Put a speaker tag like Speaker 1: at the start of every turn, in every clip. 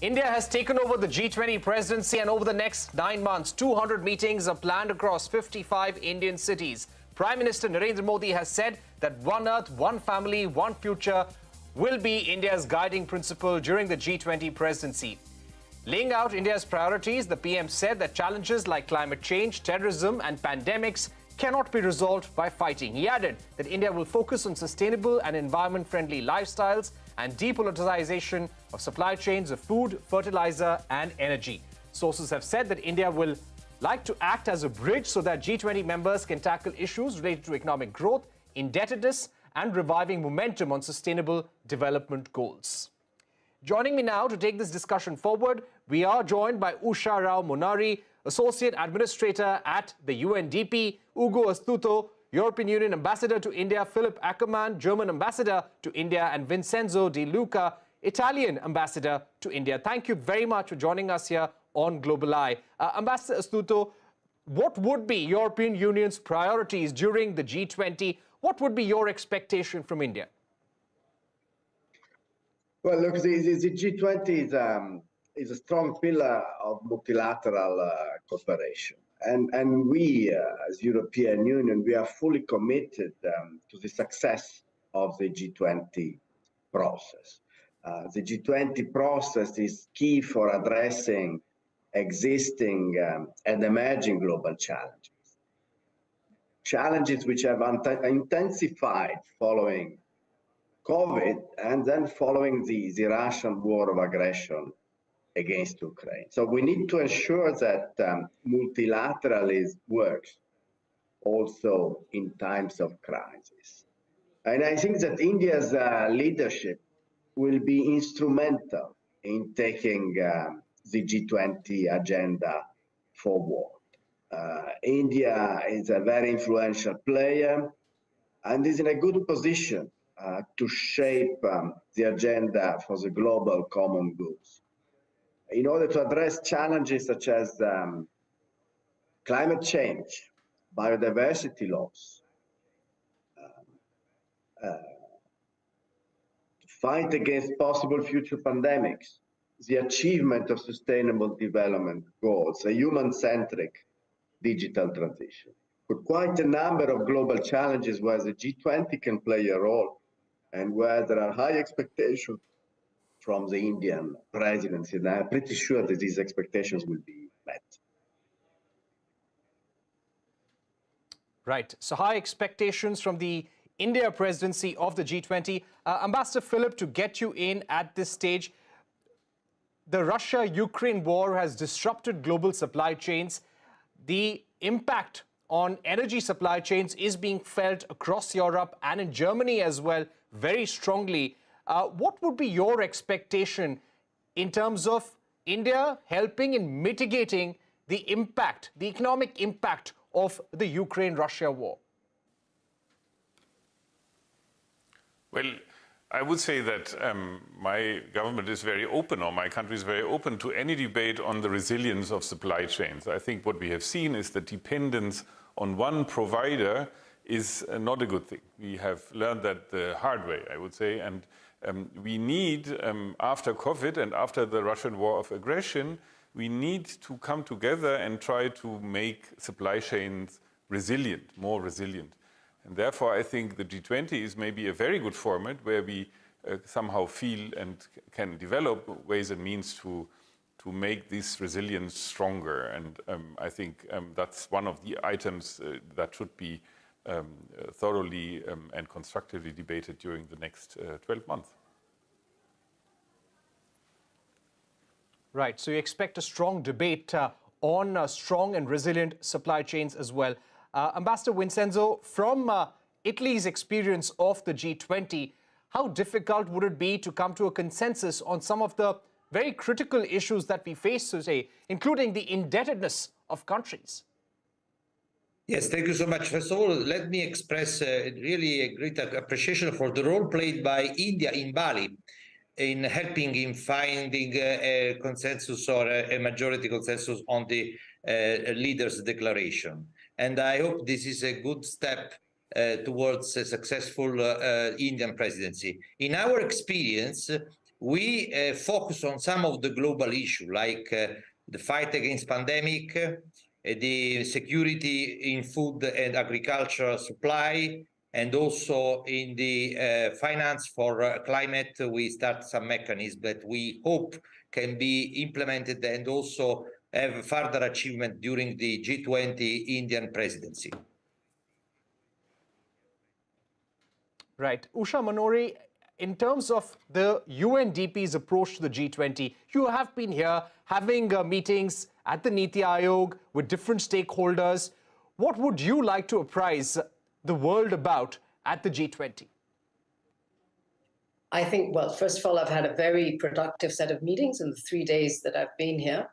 Speaker 1: India has taken over the G20 presidency, and over the next 9 months, 200 meetings are planned across 55 Indian cities. Prime Minister Narendra Modi has said that One Earth, One Family, One Future will be India's guiding principle during the G20 presidency. Laying out India's priorities, the PM said that challenges like climate change, terrorism and pandemics cannot be resolved by fighting. He added that India will focus on sustainable and environment-friendly lifestyles and depoliticization of supply chains of food, fertilizer and energy. Sources have said that India will like to act as a bridge so that G20 members can tackle issues related to economic growth, indebtedness and reviving momentum on sustainable development goals. Joining me now to take this discussion forward, we are joined by Usha Rao-Monari, Associate Administrator at the UNDP, Ugo Astuto, European Union Ambassador to India, Philipp Ackermann, German Ambassador to India, and Vincenzo di Luca, Italian Ambassador to India. Thank you very much for joining us here on Global Eye. Ambassador Astuto, what would be European Union's priorities during the G20? What would be your expectation from India?
Speaker 2: Well, look, the G20 is a strong pillar of multilateral cooperation. And we, as European Union, we are fully committed to the success of the G20 process. The G20 process is key for addressing existing and emerging global challenges. Challenges which have intensified following COVID and then following the Russian war of aggression against Ukraine. So we need to ensure that multilateralism works also in times of crisis. And I think that India's leadership will be instrumental in taking the G20 agenda forward. India is a very influential player and is in a good position to shape the agenda for the global common goods. In order to address challenges such as climate change, biodiversity loss, fight against possible future pandemics, the achievement of sustainable development goals, a human-centric digital transition. But quite a number of global challenges where the G20 can play a role and where there are high expectations from the Indian presidency, and I'm pretty sure that these expectations will be met.
Speaker 1: Right. So high expectations from the India presidency of the G20. Ambassador Philipp, to get you in at this stage, the Russia-Ukraine war has disrupted global supply chains. The impact on energy supply chains is being felt across Europe and in Germany as well very strongly. What would be your expectation in terms of India helping in mitigating the impact, the economic impact of the Ukraine-Russia war?
Speaker 3: Well, I would say that my government is very open, or my country is very open to any debate on the resilience of supply chains. I think what we have seen is that dependence on one provider is not a good thing. We have learned that the hard way, I would say, and we need, after COVID and after the Russian war of aggression, we need to come together and try to make supply chains resilient, more resilient. And therefore, I think the G20 is maybe a very good format where we somehow feel and can develop ways and means to make this resilience stronger. And I think that's one of the items that should be thoroughly and constructively debated during the next 12 months.
Speaker 1: Right, so you expect a strong debate on strong and resilient supply chains as well. Ambassador Vincenzo, from Italy's experience of the G20, how difficult would it be to come to a consensus on some of the very critical issues that we face today, including the indebtedness of countries?
Speaker 4: Yes, thank you so much. First of all, let me express really a great appreciation for the role played by India in Bali in helping in finding a consensus or a majority consensus on the leaders' declaration. And I hope this is a good step towards a successful Indian presidency. In our experience, we focus on some of the global issues, like the fight against pandemic, the security in food and agricultural supply, and also in the finance for climate. We start some mechanisms that we hope can be implemented and also have further achievement during the G20 Indian presidency.
Speaker 1: Right. Usha Manori, in terms of the UNDP's approach to the G20, you have been here having meetings at the Niti Aayog with different stakeholders. What would you like to apprise the world about at the G20?
Speaker 5: I think, well, first of all, I've had a very productive set of meetings in the 3 days that I've been here.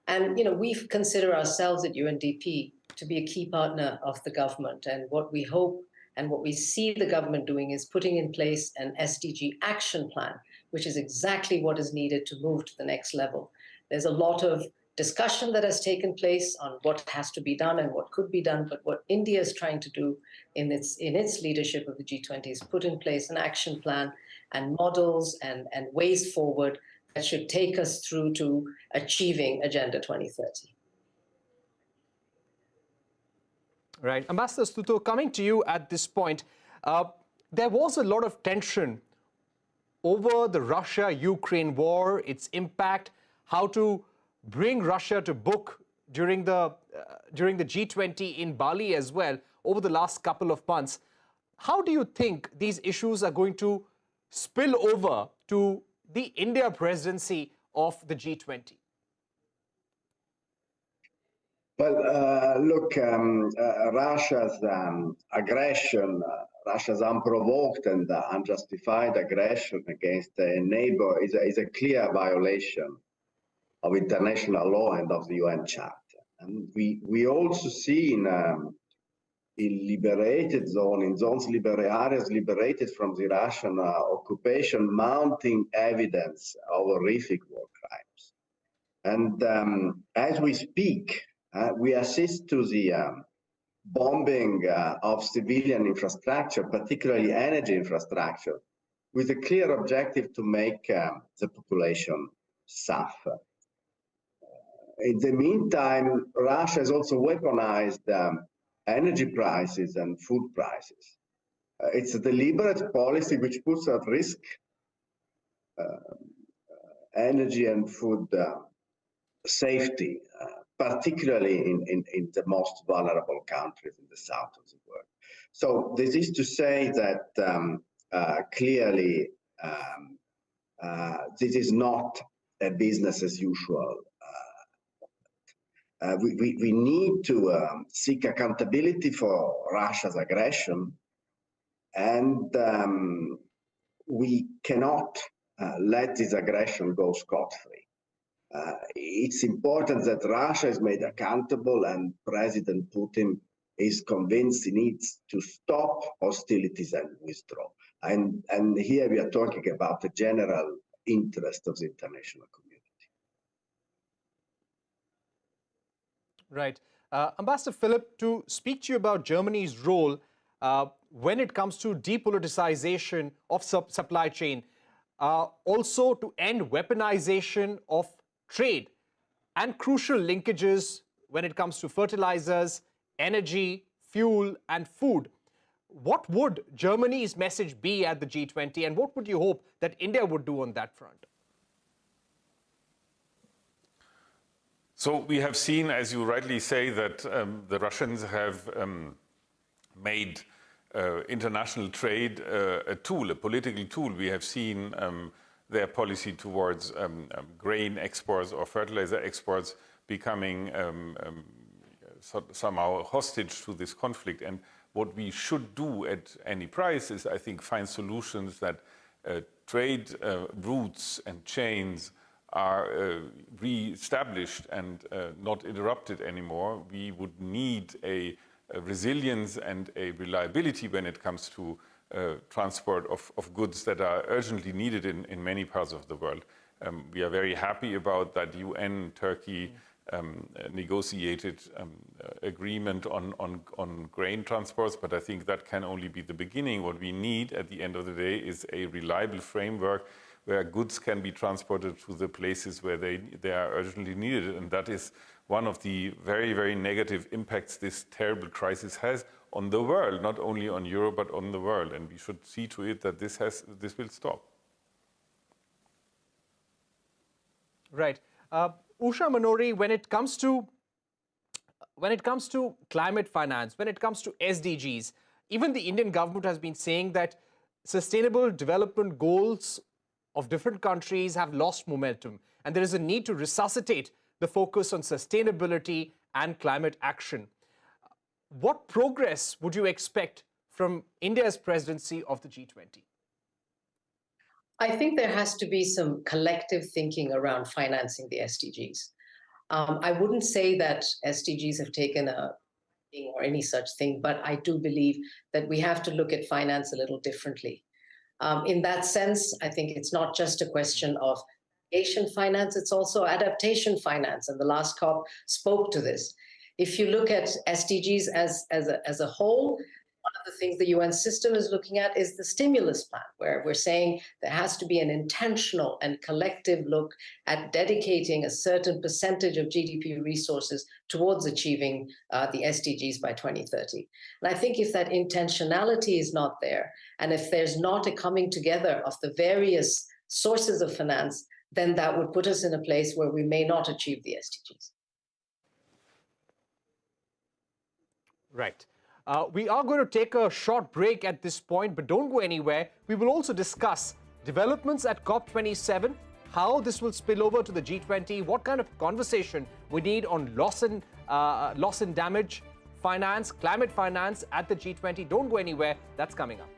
Speaker 5: And, you know, we consider ourselves at UNDP to be a key partner of the government. And what we hope and what we see the government doing is putting in place an SDG action plan, which is exactly what is needed to move to the next level. There's a lot of discussion that has taken place on what has to be done and what could be done, but what India is trying to do in its leadership of the G20 is put in place an action plan and models and ways forward that should take us through to achieving Agenda 2030.
Speaker 1: Right. Ambassador Astuto, coming to you at this point, there was a lot of tension over the Russia-Ukraine war, its impact, how to bring Russia to book during the G20 in Bali as well over the last couple of months. How do you think these issues are going to spill over to the India presidency of the G20?
Speaker 2: Well, look, Russia's aggression, Russia's unprovoked and unjustified aggression against a neighbor is a clear violation of international law and of the UN Charter. And we also see in liberated zones, in areas liberated from the Russian occupation, mounting evidence of horrific war crimes. And as we speak, we assist to the bombing of civilian infrastructure, particularly energy infrastructure, with a clear objective to make the population suffer. In the meantime, Russia has also weaponized energy prices and food prices. It's a deliberate policy which puts at risk energy and food safety, particularly in the most vulnerable countries in the south of the world. So this is to say that clearly this is not a business as usual. We need to seek accountability for Russia's aggression, and we cannot let this aggression go scot-free. It's important that Russia is made accountable, and President Putin is convinced he needs to stop hostilities and withdraw. And here we are talking about the general interest of the international community.
Speaker 1: Right. Ambassador Philipp, to speak to you about Germany's role when it comes to depoliticization of supply chain, also to end weaponization of trade and crucial linkages when it comes to fertilizers, energy, fuel, and food. What would Germany's message be at the G20, and what would you hope that India would do on that front?
Speaker 3: So we have seen, as you rightly say, that the Russians have made international trade a tool, a political tool. We have seen their policy towards grain exports or fertilizer exports becoming somehow hostage to this conflict. And what we should do at any price is, I think, find solutions that trade routes and chains are re-established and not interrupted anymore. We would need a resilience and a reliability when it comes to transport of goods that are urgently needed in many parts of the world. We are very happy about that UN-Turkey negotiated agreement on grain transports, but I think that can only be the beginning. What we need at the end of the day is a reliable framework where goods can be transported to the places where they are urgently needed. And that is one of the very, very negative impacts this terrible crisis has on the world, not only on Europe, but on the world. And we should see to it that this will stop.
Speaker 1: Right. Usha Manori, when it comes to climate finance, when it comes to SDGs, even the Indian government has been saying that sustainable development goals of different countries have lost momentum, and there is a need to resuscitate the focus on sustainability and climate action. What progress would you expect from India's presidency of the G20?
Speaker 5: I think there has to be some collective thinking around financing the SDGs. I wouldn't say that SDGs have taken a or any such thing, but I do believe that we have to look at finance a little differently. In that sense, I think it's not just a question of Asian finance, it's also adaptation finance, and the last COP spoke to this. If you look at SDGs as a whole, one of the things the UN system is looking at is the stimulus plan, where we're saying there has to be an intentional and collective look at dedicating a certain percentage of GDP resources towards achieving the SDGs by 2030. And I think if that intentionality is not there, and if there's not a coming together of the various sources of finance, then that would put us in a place where we may not achieve the SDGs.
Speaker 1: Right. We are going to take a short break at this point, but don't go anywhere. We will also discuss developments at COP27, how this will spill over to the G20, what kind of conversation we need on loss and damage finance, climate finance at the G20. Don't go anywhere. That's coming up.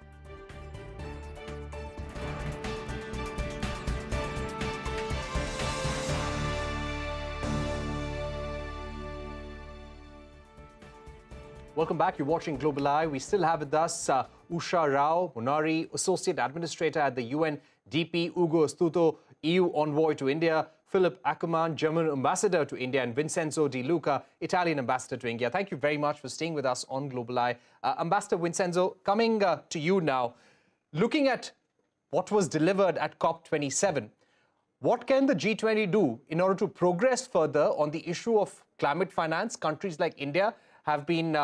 Speaker 1: Welcome back. You're watching Global Eye. We still have with us Usha Rao-Monari, Associate Administrator at the UNDP, Ugo Astuto, EU Envoy to India, Philipp Ackermann, German Ambassador to India, and Vincenzo Di Luca, Italian Ambassador to India. Thank you very much for staying with us on Global Eye. Ambassador Vincenzo, coming to you now, looking at what was delivered at COP27, what can the G20 do in order to progress further on the issue of climate finance? Countries like India have been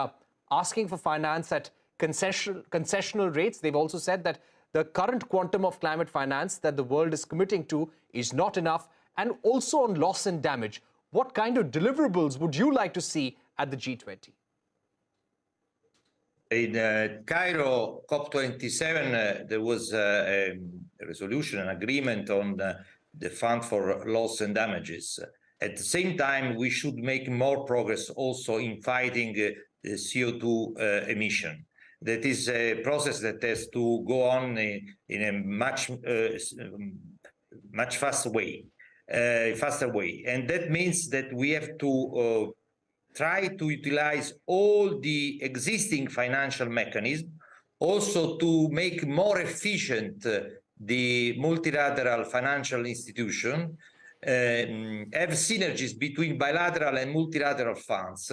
Speaker 1: asking for finance at concessional rates. They've also said that the current quantum of climate finance that the world is committing to is not enough, and also on loss and damage. What kind of deliverables would you like to see at the G20?
Speaker 4: In Cairo COP27, there was a resolution, an agreement on the fund for loss and damages. At the same time, we should make more progress also in fighting the CO2 emission. That is a process that has to go on in a much faster way. And that means that we have to try to utilize all the existing financial mechanisms, also to make more efficient the multilateral financial institution, have synergies between bilateral and multilateral funds,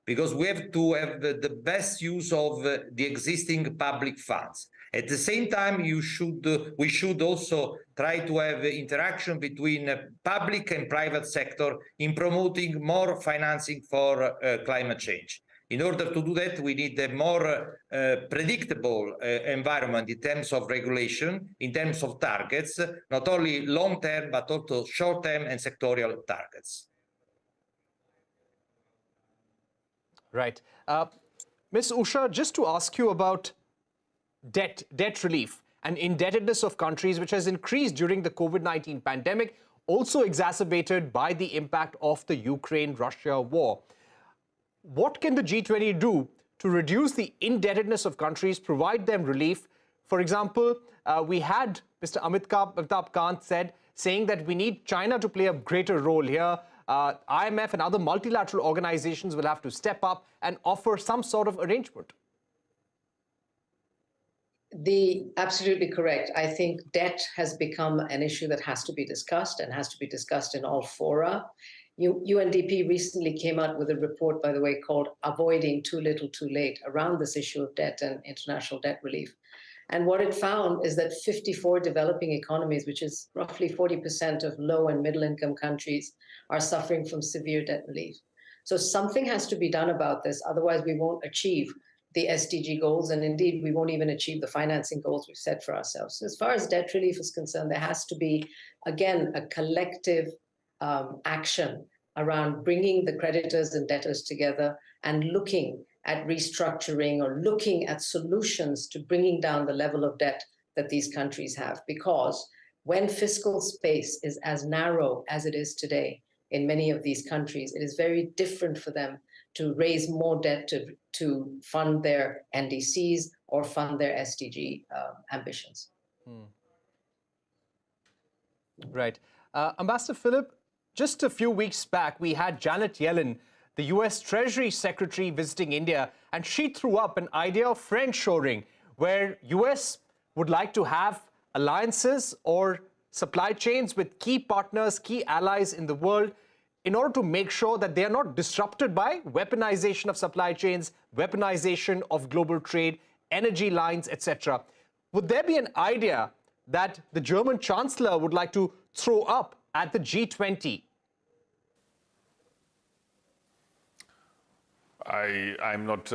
Speaker 4: because we have to have the best use of the existing public funds. At the same time, we should also try to have interaction between public and private sector in promoting more financing for climate change. In order to do that, we need a more predictable environment in terms of regulation, in terms of targets, not only long-term, but also short-term and sectorial targets.
Speaker 1: Right. Ms. Usha, just to ask you about debt relief and indebtedness of countries, which has increased during the COVID-19 pandemic, also exacerbated by the impact of the Ukraine-Russia war. What can the G20 do to reduce the indebtedness of countries, provide them relief? For example, we had Mr. Amitabh Kant saying that we need China to play a greater role here. IMF and other multilateral organizations will have to step up and offer some sort of arrangement.
Speaker 5: Absolutely correct. I think debt has become an issue that has to be discussed and has to be discussed in all fora. UNDP recently came out with a report, by the way, called Avoiding Too Little Too Late, around this issue of debt and international debt relief. And what it found is that 54 developing economies, which is roughly 40% of low and middle income countries, are suffering from severe debt relief. So something has to be done about this, otherwise we won't achieve the SDG goals, and indeed we won't even achieve the financing goals we've set for ourselves. So as far as debt relief is concerned, there has to be, again, a collective action around bringing the creditors and debtors together and looking at restructuring or looking at solutions to bringing down the level of debt that these countries have. Because when fiscal space is as narrow as it is today in many of these countries, it is very different for them to raise more debt to fund their NDCs or fund their SDG ambitions.
Speaker 1: Right. Ambassador Philipp, just a few weeks back, we had Janet Yellen, the US Treasury Secretary, visiting India, and she threw up an idea of friendshoring, where US would like to have alliances or supply chains with key partners, key allies in the world, in order to make sure that they are not disrupted by weaponization of supply chains, weaponization of global trade, energy lines, etc. Would there be an idea that the German Chancellor would like to throw up at the G20?
Speaker 3: I'm not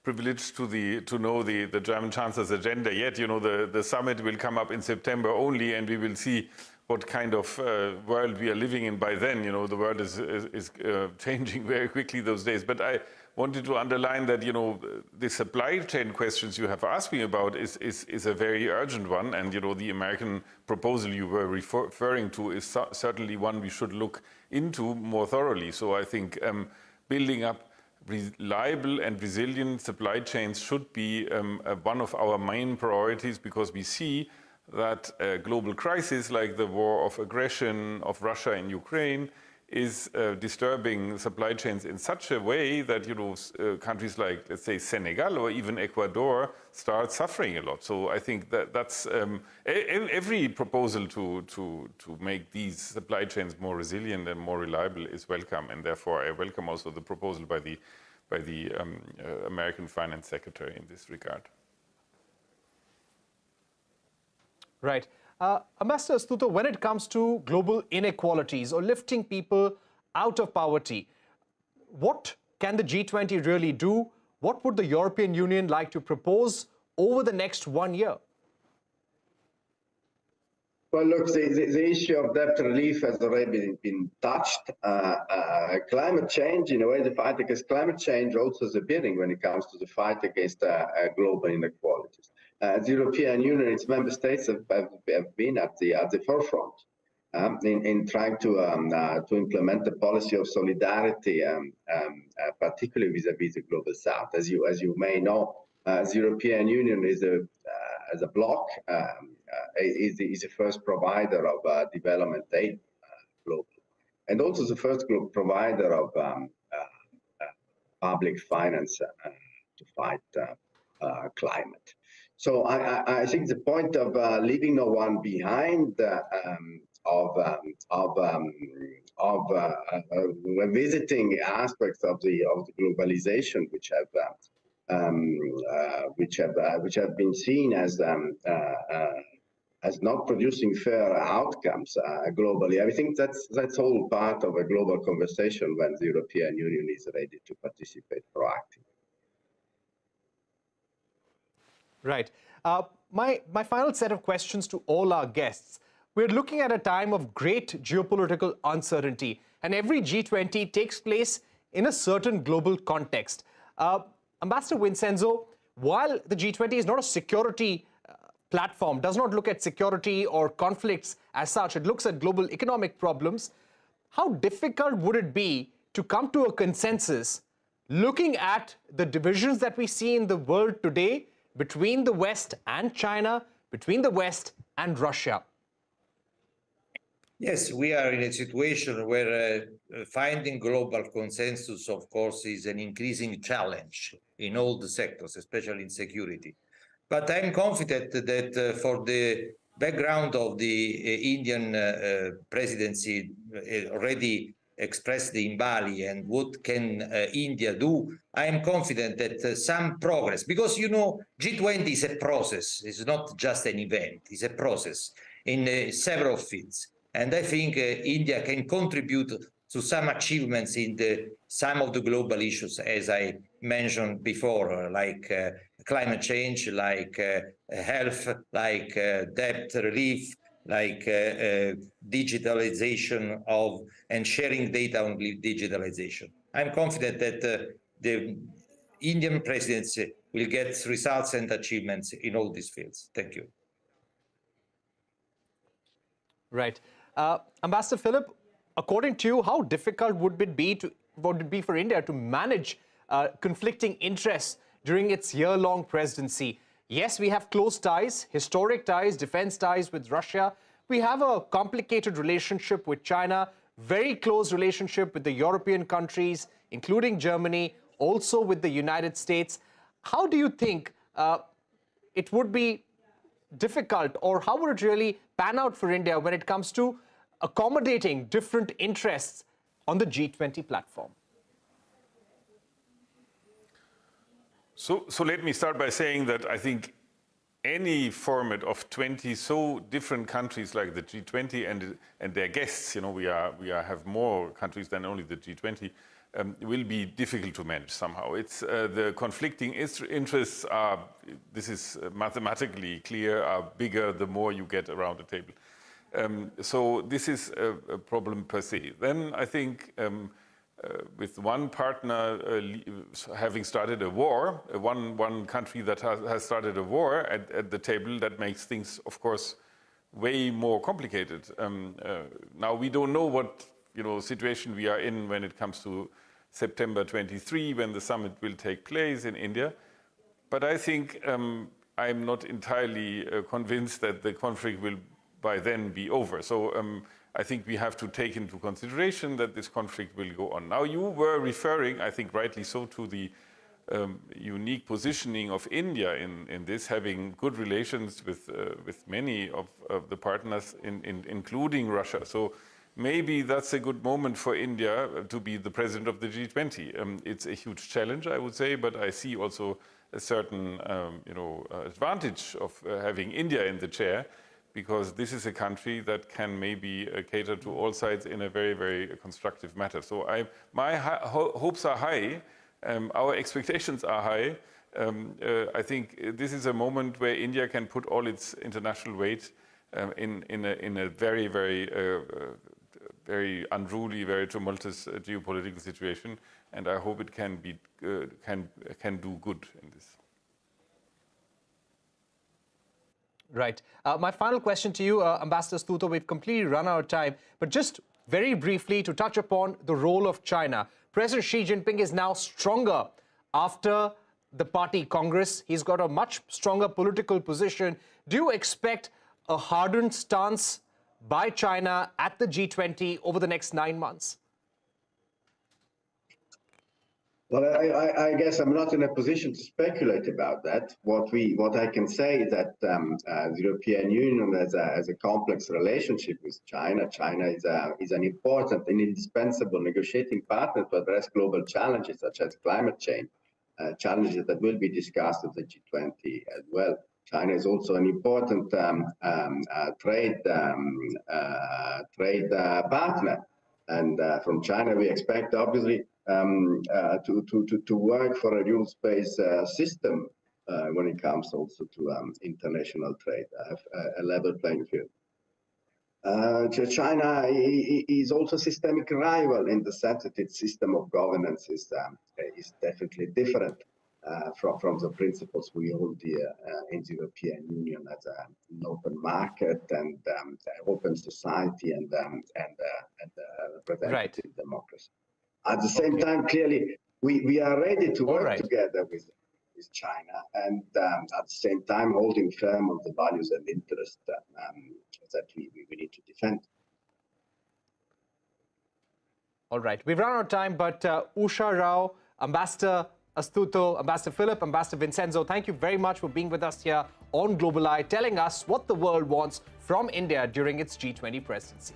Speaker 3: privileged to know the German Chancellor's agenda yet. You know, the summit will come up in September only, and we will see what kind of world we are living in by then. You know, the world is changing very quickly those days. But I wanted to underline that, you know, the supply chain questions you have asked me about is a very urgent one. And, you know, the American proposal you were referring to is certainly one we should look into more thoroughly. So I think building up reliable and resilient supply chains should be one of our main priorities, because we see that a global crisis like the war of aggression of Russia in Ukraine is disturbing supply chains in such a way that, you know, countries like, let's say, Senegal or even Ecuador start suffering a lot. So I think that's every proposal to make these supply chains more resilient and more reliable is welcome, and therefore I welcome also the proposal by the American Finance Secretary in this regard.
Speaker 1: Right. Ambassador Astuto, when it comes to global inequalities or lifting people out of poverty, what can the G20 really do? What would the European Union like to propose over the next 1 year?
Speaker 2: Well, look, the issue of debt relief has already been touched. Climate change, in a way, the fight against climate change also is appearing when it comes to the fight against global inequalities. The European Union, its member states have been at the forefront in trying to implement the policy of solidarity, particularly vis-à-vis the global south. As you may know, the European Union is as a bloc is the first provider of development aid globally, and also the first global provider of public finance to fight climate. So I think the point of leaving no one behind, of revisiting aspects of the globalization which have been seen as not producing fair outcomes globally. I think that's all part of a global conversation when the European Union is ready to participate proactively.
Speaker 1: Right. My final set of questions to all our guests. We're looking at a time of great geopolitical uncertainty, and every G20 takes place in a certain global context. Ambassador Vincenzo, while the G20 is not a security platform, does not look at security or conflicts as such, it looks at global economic problems, how difficult would it be to come to a consensus looking at the divisions that we see in the world today between the West and China, between the West and Russia?
Speaker 4: Yes, we are in a situation where finding global consensus, of course, is an increasing challenge in all the sectors, especially in security. But I'm confident that for the background of the Indian presidency already expressed in Bali and what can India do, I am confident that some progress, because G20 is a process, it's not just an event, it's a process in several fields. And I think India can contribute to some achievements in some of the global issues, as I mentioned before, like climate change, like health, like debt relief, like digitalization of and sharing data on digitalization. I'm confident that the Indian presidency will get results and achievements in all these fields. Thank you.
Speaker 1: Right. Ambassador Philipp, according to you, how difficult would it be for India to manage conflicting interests during its year-long presidency? Yes, we have close ties, historic ties, defense ties with Russia. We have a complicated relationship with China, very close relationship with the European countries, including Germany, also with the United States. How do you think it would be difficult, or how would it really pan out for India when it comes to accommodating different interests on the G20 platform?
Speaker 3: So let me start by saying that I think any format of 20 so different countries like the G20 and their guests, we have more countries than only the G20, will be difficult to manage somehow. It's the conflicting interests are, this is mathematically clear, are bigger the more you get around the table. So this is a problem per se. Then I think with one partner having started a war, one country that has started a war at the table, that makes things, of course, way more complicated. Now we don't know what situation we are in when it comes to September 23, when the summit will take place in India. But I think I'm not entirely convinced that the conflict will by then be over. So I think we have to take into consideration that this conflict will go on. Now, you were referring, I think rightly so, to the unique positioning of India in this, having good relations with many of the partners, including Russia. So maybe that's a good moment for India to be the president of the G20. It's a huge challenge, I would say, but I see also a certain advantage of having India in the chair, because this is a country that can maybe cater to all sides in a very, very constructive manner. So my hopes are high, our expectations are high. I think this is a moment where India can put all its international weight in a very, very, very unruly, very tumultuous geopolitical situation, and I hope it can do good in this.
Speaker 1: Right. My final question to you, Ambassador Astuto, we've completely run out of time, but just very briefly to touch upon the role of China. President Xi Jinping is now stronger after the party Congress. He's got a much stronger political position. Do you expect a hardened stance by China at the G20 over the next 9 months?
Speaker 2: Well, I guess I'm not in a position to speculate about that. What I can say is that the European Union has a complex relationship with China. China is an important and indispensable negotiating partner to address global challenges such as climate change, challenges that will be discussed at the G20 as well. China is also an important trade partner, and from China we expect obviously to work for a rules-based system when it comes also to international trade, a level playing field. China is also a systemic rival in the sense that its system of governance is definitely different from the principles we hold here in the European Union as an open market and open society and representative democracy. At the same time, clearly, we are ready to work together with China, and at the same time holding firm on the values and interests that we need to defend.
Speaker 1: All right, we've run out of time, but Usha, Rao, Ambassador Astuto, Ambassador Philipp, Ambassador Vincenzo, thank you very much for being with us here on Global Eye, telling us what the world wants from India during its G20 presidency.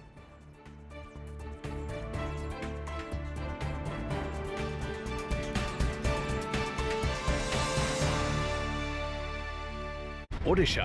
Speaker 6: Odisha.